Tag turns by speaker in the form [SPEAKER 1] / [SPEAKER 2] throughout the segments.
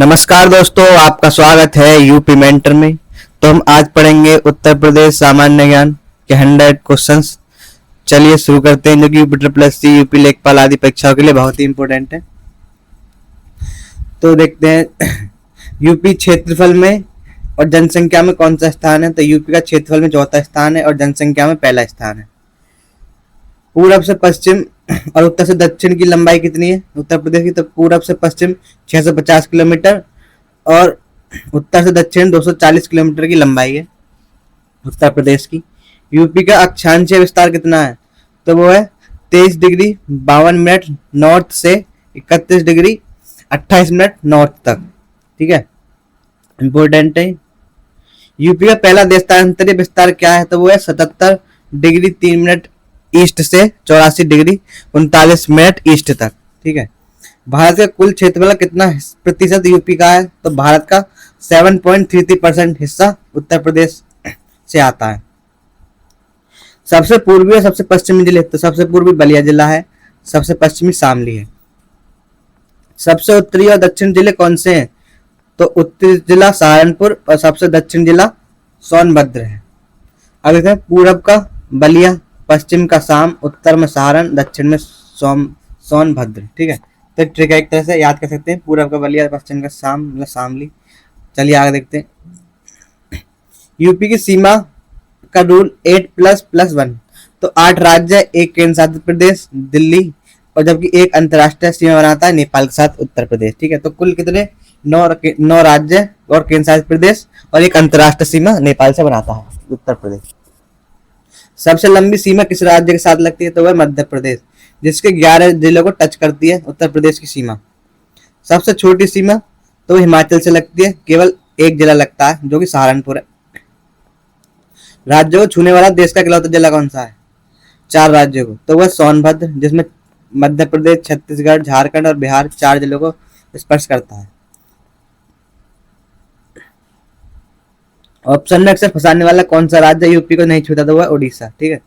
[SPEAKER 1] नमस्कार दोस्तों, आपका स्वागत है यूपी मेंटर में। तो हम आज पढ़ेंगे उत्तर प्रदेश सामान्य ज्ञान के 100 क्वेश्चंस। चलिए शुरू करते हैं, जो कि UP triple S C, UP लेखपाल आदि परीक्षाओं के लिए बहुत ही इंपॉर्टेंट है। तो देखते हैं यूपी क्षेत्रफल में और जनसंख्या में कौन सा स्थान है। तो यूपी का क्षेत्रफल में चौथा स्थान है और जनसंख्या में पहला स्थान है। पूरब से पश्चिम और उत्तर से दक्षिण की लंबाई कितनी है उत्तर प्रदेश की? तो पूरब से पश्चिम 650 किलोमीटर और उत्तर से दक्षिण 240 किलोमीटर की लंबाई है उत्तर प्रदेश की। यूपी का अक्षांशीय विस्तार कितना है? तो वो है 23 डिग्री 52 मिनट नॉर्थ से 31 डिग्री 28 मिनट नॉर्थ तक। ठीक है, इंपोर्टेंट है। यूपी का पहला देशांतरीय विस्तार क्या है? तो वो है 77 डिग्री 3 मिनट ईस्ट से 84 डिग्री 39 मिनट ईस्ट तक। ठीक है, भारत का कुल क्षेत्रफल कितना प्रतिशत यूपी का है? तो भारत का 7.33% हिस्सा उत्तर प्रदेश से आता है। सबसे पूर्वी और सबसे पश्चिमी जिले? तो सबसे पूर्वी बलिया जिला है, सबसे पश्चिमी शामली है। सबसे उत्तरी और दक्षिण जिले कौन से हैं? तो उत्तरी जिला सहारनपुर और सबसे दक्षिण जिला सोनभद्र है। अब देखते हैं, पूरब का बलिया, पश्चिम का साम, उत्तर में सहारन, दक्षिण में सोनभद्र। ठीक है, तो ट्रिक एक तरह से याद कर सकते हैं, पूरब का बलिया, पश्चिम का साम मतलब शामली। चलिए आगे देखते हैं। यूपी की सीमा का रूल 8++1। तो 8 राज्य, एक केंद्र शासित प्रदेश दिल्ली, और जबकि एक अंतर्राष्ट्रीय सीमा बनाता है नेपाल के साथ उत्तर प्रदेश। ठीक है, तो कुल कितने? 9 राज्य और केंद्र शासित प्रदेश और एक अंतर्राष्ट्रीय सीमा नेपाल से बनाता है उत्तर प्रदेश। सबसे लंबी सीमा किस राज्य के साथ लगती है? तो वह मध्य प्रदेश, जिसके 11 जिलों को टच करती है उत्तर प्रदेश की सीमा। सबसे छोटी सीमा तो हिमाचल से लगती है, केवल एक जिला लगता है जो कि सहारनपुर है। राज्यों को छूने वाला देश का इकलौता जिला कौन सा है? 4 राज्यों को, तो वह सोनभद्र, जिसमें मध्य प्रदेश, छत्तीसगढ़, झारखंड और बिहार 4 जिलों को स्पर्श करता है। ऑप्शन में अक्सर फंसाने वाला कौन सा राज्य यूपी को नहीं छूता? तो वह उड़ीसा। ठीक है,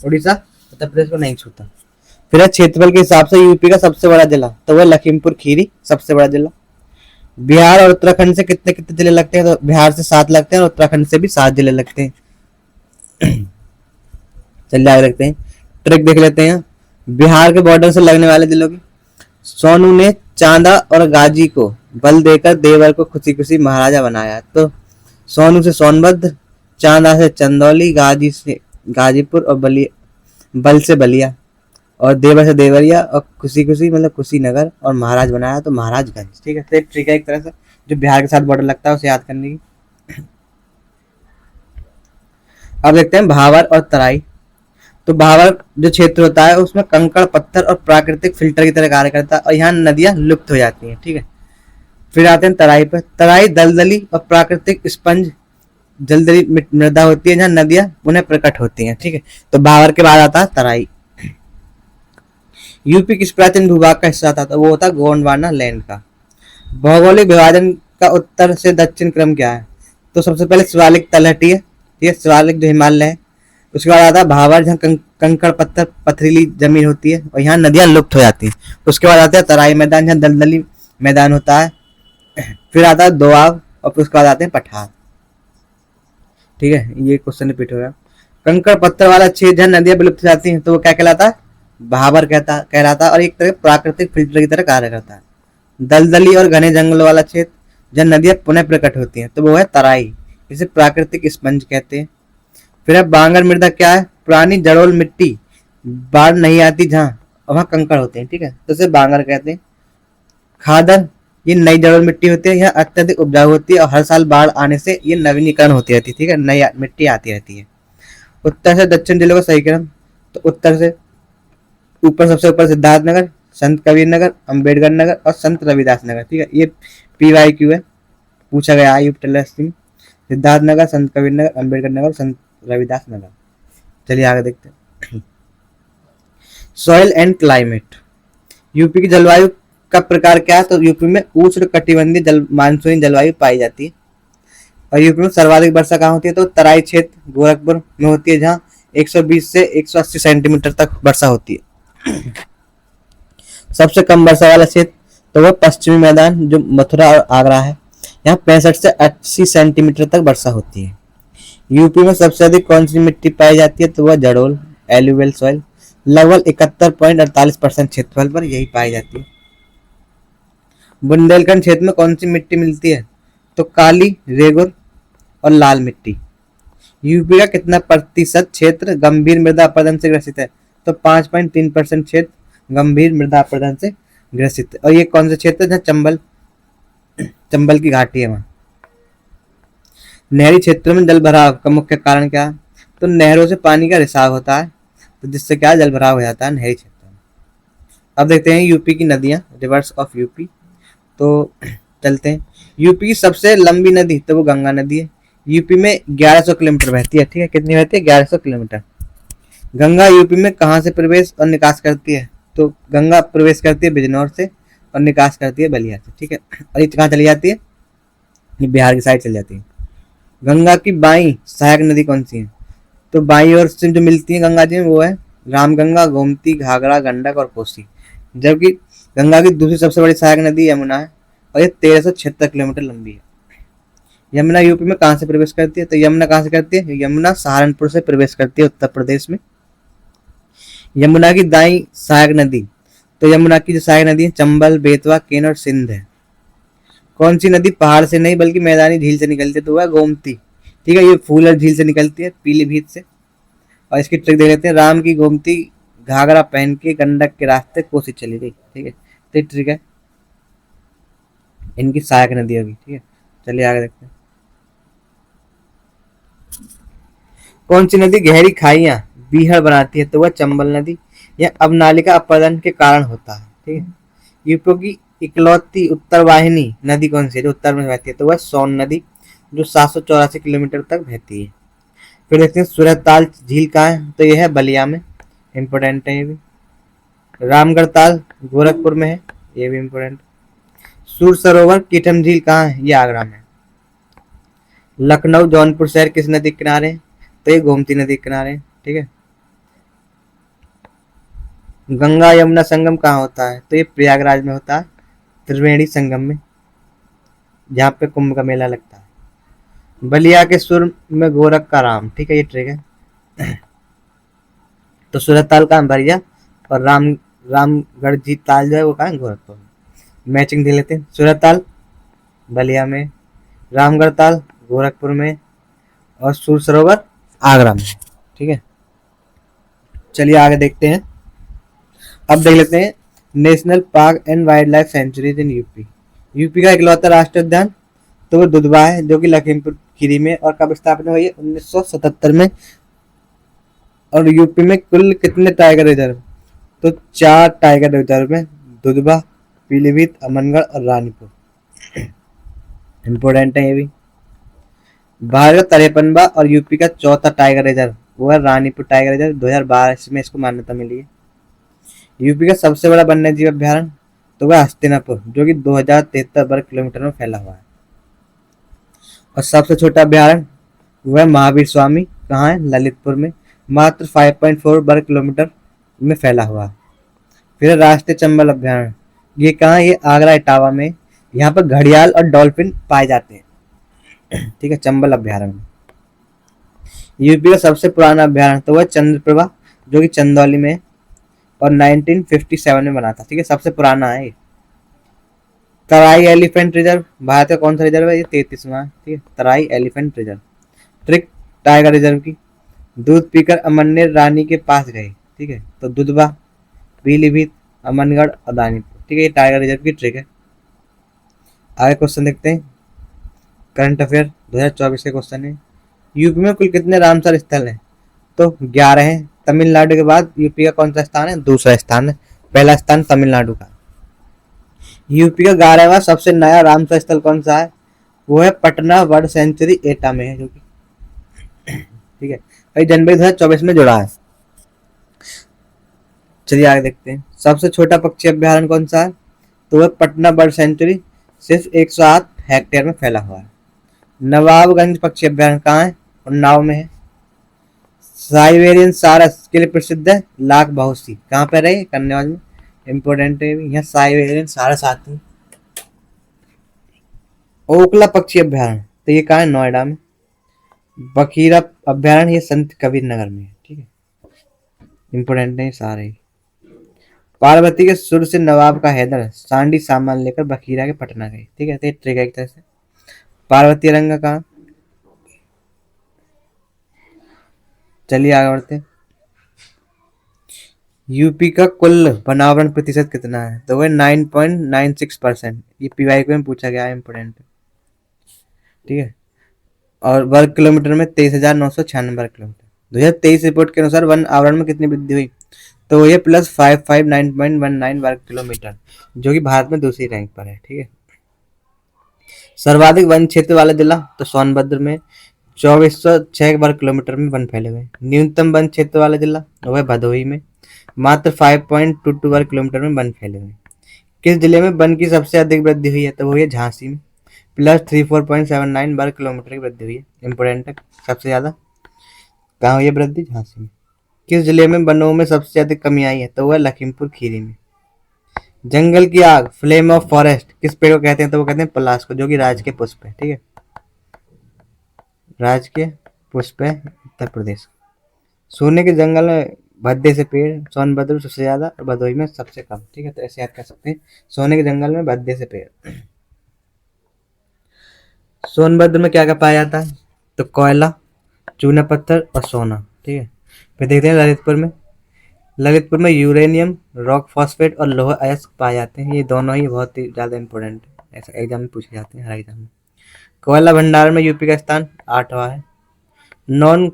[SPEAKER 1] उड़ीसा उत्तर प्रदेश को नहीं छूता। फिर है क्षेत्रफल के हिसाब से यूपी का सबसे बड़ा जिला, तो वह लखीमपुर खीरी सबसे बड़ा जिला। बिहार और उत्तराखंड से कितने कितने जिले लगते हैं? तो बिहार से 7 लगते हैं और उत्तराखंड से भी 7 जिले लगते हैं। चलिए आगे देखते हैं, ट्रिक देख लेते हैं। बिहार के बॉर्डर से लगने वाले जिलों की। सोनू ने चांदा और गाजी को बल देकर देवर को खुशी खुशी महाराजा बनाया। तो सोनू से सोनभद्र, चांदा से चंदौली, गाजी से गाजीपुर और बल से बलिया, और देवर से देवरिया, और खुशी खुशी मतलब कुशीनगर, और महाराज बनाया तो महाराजगंज। ठीक है, तो एक ट्रिक है एक तरह से जो बिहार के साथ बॉर्डर लगता है उसे याद करने की। अब देखते हैं भावर और तराई। तो भावर जो क्षेत्र होता है उसमें कंकड़, पत्थर और प्राकृतिक फिल्टर की तरह कार्य करता है और यहाँ नदियां लुप्त हो जाती हैं। ठीक है, फिर आते हैं तराई पर। तराई दलदली और प्राकृतिक स्पंज जलदरी मृदा होती है जहाँ नदियां उन्हें प्रकट होती हैं। ठीक है, तो भावर के बाद आता है तराई। यूपी किस प्राचीन भूभाग का हिस्सा था? तो वो होता है गोंडवाना लैंड का। भौगोलिक विभाजन का उत्तर से दक्षिण क्रम क्या है? तो सबसे पहले शिवालिक तलहटी है, ठीक है, शिवालिक जो हिमालय है। उसके बाद आता है भावर, जहाँ कंकड़ पत्थर पथरीली जमीन होती है और यहाँ नदियां लुप्त हो जाती हैं। उसके बाद आता है तराई मैदान, जहाँ दलदली मैदान होता है। फिर आता है दोआब और उसके बाद आते हैं पठार। ठीक है, ये क्वेश्चन रिपीट हो रहा है। कंकड़ पत्थर वाला क्षेत्र जहाँ नदियां विलुप्त हो जाती हैं तो वो क्या कहलाता है? भावर कहलाता है और एक तरह प्राकृतिक फिल्टर की तरह कार्य करता है। दलदली और घने जंगल वाला क्षेत्र जहाँ नदियां पुनः प्रकट होती हैं तो वो है तराई, इसे प्राकृतिक स्पंज कहते हैं। फिर अब बांगर मृदा क्या है? पुरानी जड़ोल मिट्टी, बाढ़ नहीं आती जहाँ, वहां कंकड़ होते हैं। ठीक है, तो इसे बांगर कहते हैं। खादर, ये नई जड़ोल मिट्टी होती है, यह अत्यधिक उपजाऊ होती है और हर साल बाढ़ आने से ये नवीनीकरण होती रहती है। ठीक है, नई मिट्टी आती रहती है। उत्तर से दक्षिण जिलों का सही क्रम। तो उत्तर से ऊपर, सबसे ऊपर सिद्धार्थनगर, संत कबीर नगर, अम्बेडकर नगर और संत रविदास नगर। ठीक है, ये PYQ है, पूछा गया है यूपी। सिद्धार्थनगर, संत कबीर नगर, अम्बेडकर नगर, संत रविदास नगर। चलिए आगे देखते हैं। Soil and climate. यूपी की जलवायु का प्रकार क्या है? तो यूपी में उष्ण कटिबंधीय मानसूनी जलवायु पाई जाती है। और यूपी में सर्वाधिक वर्षा कहाँ होती है? तो तराई क्षेत्र गोरखपुर में होती है, जहाँ 120 से 180 सेंटीमीटर तक वर्षा होती है। सबसे कम वर्षा वाला क्षेत्र तो वह पश्चिमी मैदान जो मथुरा और आगरा है, यहाँ 65 से 80 सेंटीमीटर तक वर्षा होती है। यूपी में सबसे अधिक कौन सी मिट्टी पाई जाती है? तो वह जड़ोल एलुवियल सॉइल, लगभग 71.48% क्षेत्रफल पर यही पाई जाती है। बुंदेलखंड क्षेत्र में कौन सी मिट्टी मिलती है? तो काली, रेगुर और लाल मिट्टी। यूपी का कितना प्रतिशत क्षेत्र गंभीर मृदा अपरदन से ग्रसित है? तो 5.3% क्षेत्र गंभीर मृदा अपरदन से ग्रसित है। और ये कौन सा क्षेत्र है? जहाँ चंबल की घाटी है वहां। नहरी क्षेत्रों में जल भराव का मुख्य कारण क्या है? तो नहरों से पानी का रिसाव होता है, तो जिससे क्या जल भराव हो जाता है नहरी क्षेत्रों में। अब देखते हैं यूपी की नदियां, रिवर्स ऑफ यूपी। तो चलते हैं। यूपी की सबसे लंबी नदी तो वो गंगा नदी है। यूपी में 1100 किलोमीटर बहती है। ठीक है, कितनी बहती है? 1100 किलोमीटर। गंगा यूपी में कहाँ से प्रवेश और निकास करती है? तो गंगा प्रवेश करती है बिजनौर से और निकास करती है बलिया से। ठीक है, और ये कहाँ चली जाती है? ये बिहार की साइड चली जाती है। गंगा की बाई सहायक नदी कौन सी है? तो बाई ओर से जो मिलती है गंगा जी में वो है रामगंगा, गोमती, घाघरा, गंडक और कोसी। जबकि गंगा की दूसरी सबसे बड़ी सहायक नदी यमुना है और ये 1376 किलोमीटर लंबी है। यमुना यूपी में कहाँ से प्रवेश करती है? तो यमुना कहाँ से करती है? यमुना सहारनपुर से प्रवेश करती है उत्तर प्रदेश में। यमुना की दाई सहायक नदी, तो यमुना की जो सहायक नदी है चंबल, बेतवा, केन और सिंध है। कौन सी नदी पहाड़ से नहीं बल्कि मैदानी झील से निकलती है? तो वह गोमती। ठीक है, ये फूलर झील से निकलती है, पीलीभीत से। और इसकी ट्रिक देख लेते हैं। राम की गोमती घाघरा पहन के गंडक के रास्ते कोसी चली गई। ठीक है, तो ट्रिक है, इनकी सहायक नदी होगी। ठीक है, चलिए आगे देखते हैं। कौन सी नदी गहरी खाइयां बीहड़ बनाती है? तो वह चंबल नदी। यह अवनालिका अपरदन के कारण होता है। ठीक है, यूपी की इकलौती उत्तर वाहिनी नदी कौन सी है जो उत्तर में बहती है? तो वह सोन नदी, जो 784 किलोमीटर तक बहती है। फिर देखते हैं सूरजताल झील कहाँ है? तो यह है बलिया में, इम्पोर्टेंट है ये भी। रामगढ़ ताल गोरखपुर में है, ये भी इम्पोर्टेंट। सूर सरोवर कीटम झील कहाँ है? ये आगरा में। लखनऊ जौनपुर शहर किस नदी के किनारे है? तो ये गोमती नदी के किनारे है। ठीक है, गंगा यमुना संगम कहाँ होता है? तो ये प्रयागराज में होता है, त्रिवेणी संगम में, जहाँ पे कुंभ का मेला लगता है। बलिया के सुर में गोरख का राम। ठीक है, ये ट्रिक है। तो सूरजताल कहाँ? बलिया। और रामगढ़ जी ताल जो है वो कहाँ है? गोरखपुर में। मैचिंग दे लेते हैं। सूरजताल बलिया में, रामगढ़ ताल गोरखपुर में और सूर सरोवर आगरा में। ठीक है, चलिए आगे देखते हैं। अब देख लेते हैं national park and wild life sanctuaries in UP. UP का इकलौता राष्ट्रीय उद्यान तो वो दुधवा है, जो कि लखीमपुर खीरी में। और कब स्थापना हुई है? 1977 में। और यूपी में कुल कितने टाइगर रिजर्व? तो 4 टाइगर रिजर्व में, दुधवा, पीलीभीत, अमनगढ़ और रानीपुर। इम्पोर्टेंट है ये भी। भारत का 53वां और यूपी का चौथा टाइगर रिजर्व वो है रानीपुर टाइगर रिजर्व। 2012 में इसको मान्यता मिली है। यूपी का सबसे बड़ा वन्य जीव अभ्यारण्य तो वह हस्तिनापुर, जो कि 2073 वर्ग किलोमीटर में फैला हुआ है। और सबसे छोटा अभ्यारण्य वह महावीर स्वामी, कहाँ है? ललितपुर में, मात्र 5.4 वर्ग किलोमीटर में फैला हुआ है। फिर राष्ट्रीय चंबल अभ्यारण्य, ये कहाँ? ये आगरा इटावा में। यहाँ पर घड़ियाल और डॉल्फिन पाए जाते हैं। ठीक है, चंबल अभ्यारण्य। यूपी का सबसे पुराना अभ्यारण्य तो वह चंद्रप्रभा, जो कि चंदौली में और 1957 में बना था। ठीक है, सबसे पुराना है ये। तराई एलिफेंट रिजर्व भारत का कौन सा रिजर्व है? ये 33वां। ठीक है, Terai elephant reserve. Trick tiger reserve की, दूध पीकर अमन्य रानी के पास गए। ठीक है, तो दुधवा, पीलीभीत, अमनगढ़ और रानीपुर। ठीक है, ये टाइगर रिजर्व की ट्रिक है। आगे क्वेश्चन देखते हैं। करंट अफेयर 2024 के क्वेश्चन है। यूपी में कुल कितने रामसर स्थल हैं? तो 11 हैं। तमिलनाडु के बाद यूपी का कौन सा स्थान है? दूसरा स्थान है। पहला स्थान तमिलनाडु का। यूपी का 11वां सबसे नया रामसर स्थल कौन सा है? वो है पटना बर्ड सेंचुरी एटा में है, जो कि ठीक है भाई जनवरी 2024 में जुड़ा है। चलिए आगे देखते हैं। सबसे छोटा पक्षी अभ्यारण्य कौन सा है? तो वह पटना बर्ड सेंचुरी, सिर्फ 108 हेक्टेयर में फैला हुआ है। नवाबगंज पक्षी अभ्यारण्य कहाँ है? उन्नाव में है। साइबेरियन सारस के लिए प्रसिद्ध है लाख बाहोसी, कहाँ पे रहे? कन्याकुमारी में। इम्पोर्टेंट है यहाँ साइबेरियन सारस हाथी, ओखला पक्षी अभ्यारण्य तो ये कहाँ है, नोएडा में। बखीरा अभ्यारण्य ये संत कबीर नगर में है, ठीक है। इम्पोर्टेंट है सारे। पार्वती के सुर से नवाब का हैदर सांडी सामान लेकर बखीरा के पटना गए, ठीक है। तो ये ट्रिक है एक तरह से। पार्वती रंग का, चलिए आगे बढ़ते हैं। यूपी का कुल वनावरण प्रतिशत कितना है, तो वह 9.96%। ये पीवाई में पूछा गया है, इम्पोर्टेंट है, ठीक है। और वर्ग किलोमीटर में 23,996 वर्ग किलोमीटर। 2023 रिपोर्ट के अनुसार वन आवरण में कितनी वृद्धि हुई, तो ये +559.19 वर्ग किलोमीटर, जो कि भारत में दूसरी रैंक पर है, ठीक है। सर्वाधिक वन क्षेत्र वाला जिला, तो सोनभद्र में 2406 वर्ग किलोमीटर में वन फैले हुए। न्यूनतम वन क्षेत्र वाला जिला वह भदोही में मात्र 5.22 वर्ग किलोमीटर में वन फैले हुए। किस जिले में वन की सबसे अधिक वृद्धि हुई है, तो वो है झांसी में +34.79 वर्ग किलोमीटर की वृद्धि हुई है। इंपोर्टेंट है, सबसे ज्यादा कहाँ हुई है वृद्धि, झांसी में। किस जिले में वनों में सबसे अधिक कमी आई है, तो वह लखीमपुर खीरी में। जंगल की आग, फ्लेम ऑफ फॉरेस्ट, किस पेड़ को कहते हैं, तो वो कहते हैं पलाश को, जो कि राज के पुष्प है, ठीक है। राज के पुष्प है उत्तर प्रदेश। सोने के जंगल में भद्दे से पेड़, सोनभद्र में सबसे ज्यादा और भदोही में सबसे कम, ठीक है। तो ऐसे याद कर सकते हैं, सोने के जंगल में भद्दे से पेड़। सोनभद्र में क्या क्या पाया जाता है, तो कोयला, चूना पत्थर और सोना, ठीक है। फिर देखते हैं ललितपुर में यूरेनियम, रॉक फॉस्फेट और लोहा अयस्क पाए जाते हैं। ये दोनों ही बहुत ही ज्यादा इंपॉर्टेंट है, ऐसा एग्जाम में पूछे जाते हैं, हर एग्जाम में। कोयला भंडार में यूपी का स्थान 8वां है। नॉन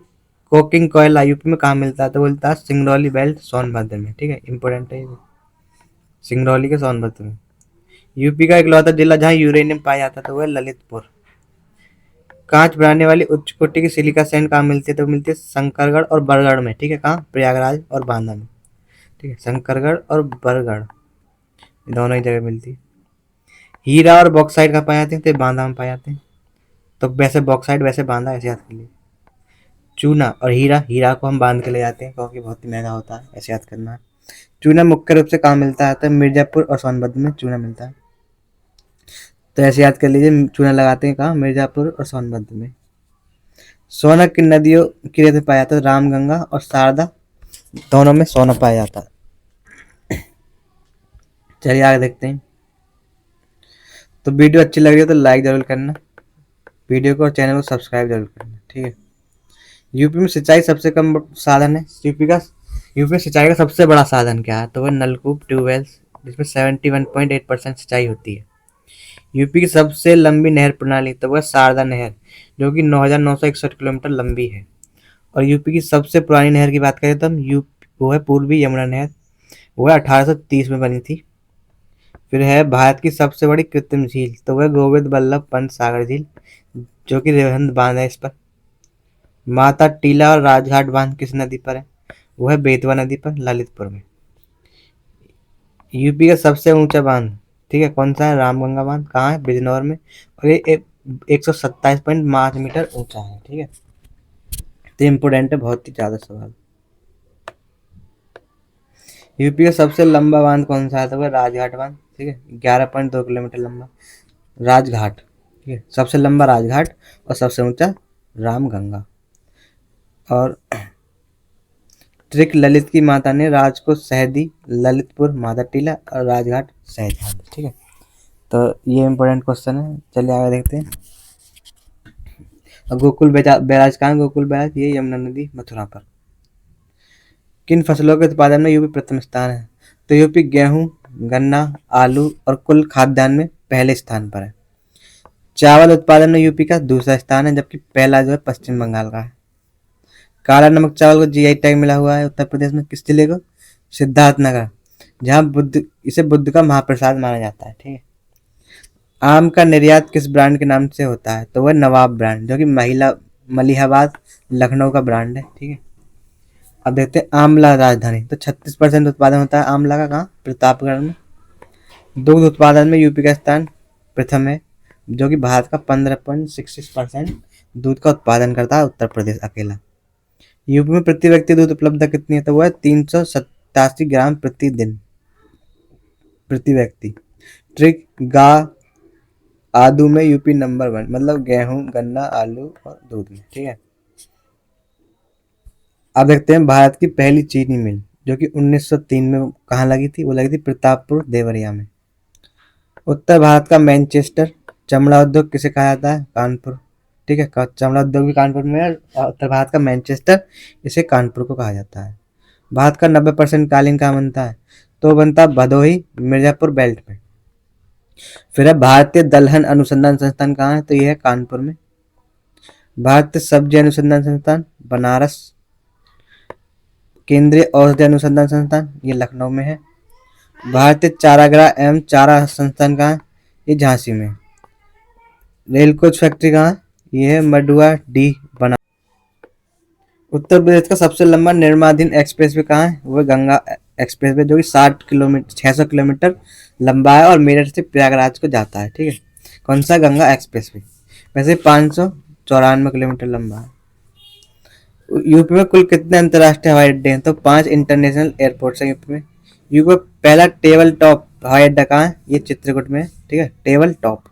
[SPEAKER 1] कोकिंग कोयला यूपी में कहाँ मिलता है, तो बोलता है सिंगरौली बेल्ट सोनभद्र में, ठीक है। इंपॉर्टेंट है, सिंगरौली के सोनभद्र में। यूपी का इकलौता जिला जहाँ यूरेनियम पाया जाता है, तो वह ललितपुर। कांच बनाने वाली उच्च कोटि की सिलिका सैंड कहाँ मिलती है, तो मिलती है शंकरगढ़ और बरगढ़ में, ठीक है। कहाँ, प्रयागराज और बांदा में, ठीक है। शंकरगढ़ और बरगढ़ दोनों ही जगह मिलती है। हीरा और बॉक्साइट कहाँ पाए जाते हैं, तो बांदा में पाए जाते हैं। तो वैसे बॉक्साइट वैसे बांदा, ऐसे याद कर लिए। चूना और हीरा को हम बांध के ले जाते हैं क्योंकि बहुत ही महंगा होता है, ऐसे याद करना है। चूना मुख्य रूप से कहाँ मिलता है, तो मिर्जापुर और सोनभद्र में चूना मिलता है, तो ऐसे याद कर लीजिए। चूना लगाते हैं कहाँ, मिर्जापुर और सोनभद्र में। सोना की नदियों की रेत में पाया जाता है, रामगंगा और शारदा दोनों में सोना पाया जाता है। चलिए आगे देखते हैं। तो वीडियो अच्छी लग रही है तो लाइक जरूर करना वीडियो को, और चैनल को सब्सक्राइब जरूर करना, ठीक है। यूपी में सिंचाई सबसे कम साधन है। यूपी में सिंचाई का सबसे बड़ा साधन क्या है, तो वह नलकूप, ट्यूबवेल्स, जिसमें 71.8% सिंचाई होती है। यूपी की सबसे लंबी नहर प्रणाली, तो वह शारदा नहर, जो कि 9,961 किलोमीटर लंबी है। और यूपी की सबसे पुरानी नहर की बात करें तो हम वो है पूर्वी यमुना नहर, वह 1830 में बनी थी। फिर है भारत की सबसे बड़ी कृत्रिम झील, तो वह गोविंद बल्लभ पंत सागर झील, जो कि रेवंत बांध है इस पर। माता टीला और राजघाट बांध किस नदी पर है, वो है बेतवा नदी पर, ललितपुर में। यूपी का सबसे ऊंचा बांध, ठीक है, कौन सा है, रामगंगा बांध, कहाँ है, बिजनौर में। और ये 127.5 मीटर ऊंचा है, ठीक है। तो इम्पोर्टेंट है, बहुत ही ज्यादा सवाल। यूपी का सबसे लंबा बांध कौन सा है, तो वह राजघाट बांध, ठीक है, 11.2 किलोमीटर लंबा राजघाट, ठीक है। सबसे लंबा राजघाट और सबसे ऊंचा रामगंगा। और ट्रिक, ललित की माता ने राज को सह दी, ललितपुर, माता टीला और राजघाट सहजहां, ठीक है। तो ये इंपॉर्टेंट क्वेश्चन है, चलिए आगे देखते हैं। गोकुल बैराज कहाँ, गोकुल बैराज ये यमुना नदी मथुरा पर। किन फसलों के उत्पादन में यूपी प्रथम स्थान है, तो यूपी गेहूं, गन्ना, आलू और कुल खाद्यान्न में पहले स्थान पर है। चावल उत्पादन में यूपी का दूसरा स्थान है, जबकि पहला जो है पश्चिम बंगाल का है। काला नमक चावल को जीआई टैग मिला हुआ है उत्तर प्रदेश में, किस जिले को, सिद्धार्थनगर, जहाँ इसे बुद्ध का महाप्रसाद माना जाता है, ठीक है। आम का निर्यात किस ब्रांड के नाम से होता है, तो वह नवाब ब्रांड, जो कि मलिहाबाद लखनऊ का ब्रांड है, ठीक है। अब देखते हैं आंवला राजधानी, तो 36% उत्पादन होता है आंवला का, कहाँ, प्रतापगढ़ में। दुग्ध उत्पादन में यूपी का स्थान प्रथम है, जो कि भारत का 15.66% दूध का उत्पादन करता है उत्तर प्रदेश अकेला। यूपी में प्रति व्यक्ति दूध उपलब्धता कितनी है, तो वह 387 ग्राम प्रतिदिन। प्रति व्यक्ति। ट्रिक गा आदू में यूपी नंबर 1, मतलब गेहूं, गन्ना, आलू और दूध में, ठीक है। अब देखते हैं भारत की पहली चीनी मिल जो कि 1903 में कहाँ लगी थी, वो लगी थी प्रतापपुर देवरिया में। उत्तर भारत का मैनचेस्टर, चमड़ा उद्योग किसे कहा जाता है, कानपुर, ठीक है। चमड़ा उद्योग भी कानपुर में है। उत्तर भारत का मैनचेस्टर, इसे कानपुर को कहा जाता है। भारत का 90% कालीन कहाँ बनता है, तो बनता है भदोही मिर्जापुर बेल्ट में। फिर है भारतीय दलहन अनुसंधान संस्थान कहाँ है, तो यह है कानपुर में। भारतीय सब्जी अनुसंधान संस्थान बनारस। केंद्रीय औषधि अनुसंधान संस्थान ये लखनऊ में है। भारतीय चारागाह एवं चारा संस्थान कहाँ है, ये झांसी में। रेल कोच फैक्ट्री कहाँ है, ये है मडुआ डी बना। उत्तर प्रदेश का सबसे लंबा निर्माणाधीन एक्सप्रेसवे कहाँ है, वो गंगा एक्सप्रेसवे जो कि 600 किलोमीटर लंबा है और मेरठ से प्रयागराज को जाता है, ठीक है। कौन सा, गंगा एक्सप्रेसवे। वैसे 594 किलोमीटर लंबा है। यूपी में कुल कितने अंतर्राष्ट्रीय हवाई अड्डे हैं, तो 5 इंटरनेशनल एयरपोर्ट्स हैं यूपी में। यूपी में पहला टेबल टॉप हवाई अड्डा कहाँ है, ये चित्रकूट में है, ठीक है, टेबल टॉप।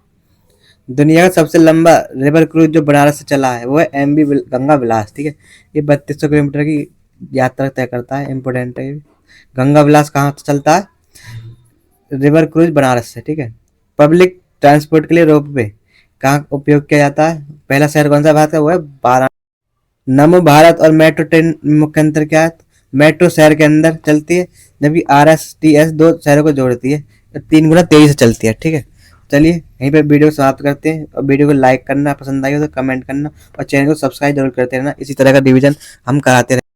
[SPEAKER 1] दुनिया का सबसे लंबा रिवर क्रूज जो बनारस से चला है वो है MV गंगा विलास, ठीक है। ये 3200 किलोमीटर की यात्रा तय करता है, इंपोर्टेंट है। गंगा विलास कहाँ से चलता है, रिवर क्रूज बनारस से, ठीक है। पब्लिक ट्रांसपोर्ट के लिए रोपवे कहाँ उपयोग किया जाता है, पहला शहर कौन सा भारत का, वो है वाराणसी। नमो भारत और मेट्रो ट्रेन में मुख्य अंतर क्या है, मेट्रो शहर के अंदर चलती है जबकि RSTS 2 शहरों को जोड़ती है, 3 गुना तेजी से चलती है, ठीक है। चलिए यहीं पे वीडियो को समाप्त करते हैं, और वीडियो को लाइक करना, पसंद आई हो तो कमेंट करना, और चैनल को सब्सक्राइब जरूर करते रहना। इसी तरह का डिवीजन हम कराते रहें।